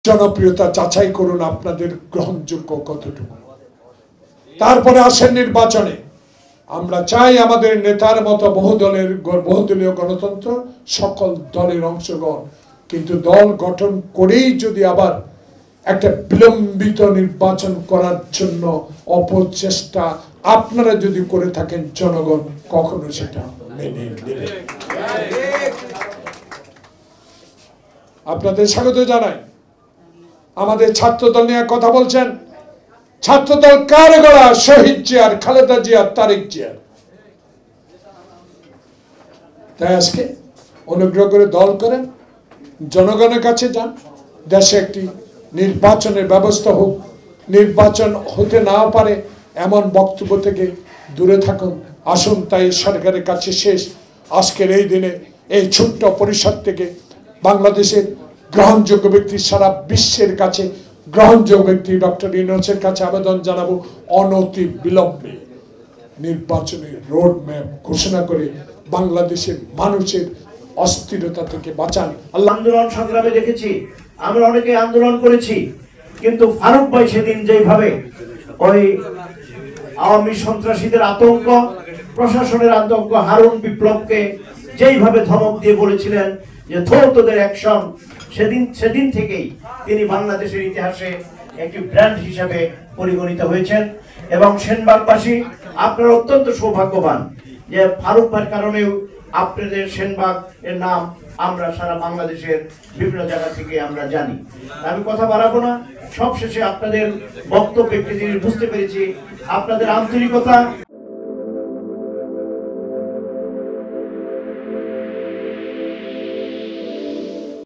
জনপ্রিয়তা যাচাই করুন আপনাদের গ্রহণযোগ্য কতটুকু। তারপরে আসেন নির্বাচনে। আমরা চাই আমাদের নেতার মতো বহুদলীয় গণতন্ত্র, সকল দলের অংশগ্রহণ, কিন্তু দল গঠন করেই যদি আবার একটা বিলম্বিত নির্বাচন করার জন্য অপচেষ্টা আপনারা যদি করে থাকেন, জনগণ কখনো সেটা মেনে নেবে। আপনাদের স্বাগত জানাই। আমাদের ছাত্রদল নিয়ে কথা বলছেন। ছাত্রদল কার গড়া? শহীদ জিয়ার, খালেদা জিয়ার, তারেক জিয়ার। তাই আজকে অনুগ্রহ করে দল করেন, জনগণের কাছে যান, দেশে একটি নির্বাচনের ব্যবস্থা হোক। নির্বাচন হতে না পারে এমন বক্তব্য থেকে দূরে থাকুন। আসুন তাই সরকারের কাছে শেষ আজকের এই দিনে এই ছোট্ট পরিষদ থেকে বাংলাদেশের গ্রহণযোগ্য ব্যক্তি, সারা বিশ্বের কাছে গ্রহণযোগ্য ব্যক্তি ডক্টর ইউনূসের কাছে আবেদন জানাবো, অনতি বিলম্বে নির্বাচনের রোড ম্যাপ ঘোষণা করে বাংলাদেশের মানুষের অস্থিরতা থেকে বাঁচান। আল্লাহ আন্দোলন সংগ্রামে দেখেছি, আমরা অনেকে আন্দোলন করেছি, কিন্তু ফারুক ভাই সেদিন যেভাবে ওই আওয়ামী সন্ত্রাসীদের আতঙ্ক, প্রশাসনের আতঙ্ক, হারুন বিপ্লবকে যেইভাবে ধমক দিয়ে বলেছিলেন যে থো তোদের অ্যাকশন, সেদিন থেকেই তিনি বাংলাদেশের ইতিহাসে একটি ব্র্যান্ড হিসাবে পরিগণিত হয়েছেন। এবং সেনবাগবাসী আপনারা অত্যন্ত সৌভাগ্যবান যে ফারুক ভাইয়ের কারণেও আপনাদের সেনবাগ এর নাম আমরা সারা বাংলাদেশের বিভিন্ন জায়গা থেকে আমরা জানি। আমি কথা বাড়াবো না, সবশেষে আপনাদের বক্তব্য একটি জিনিস বুঝতে পেরেছি, আপনাদের আন্তরিকতা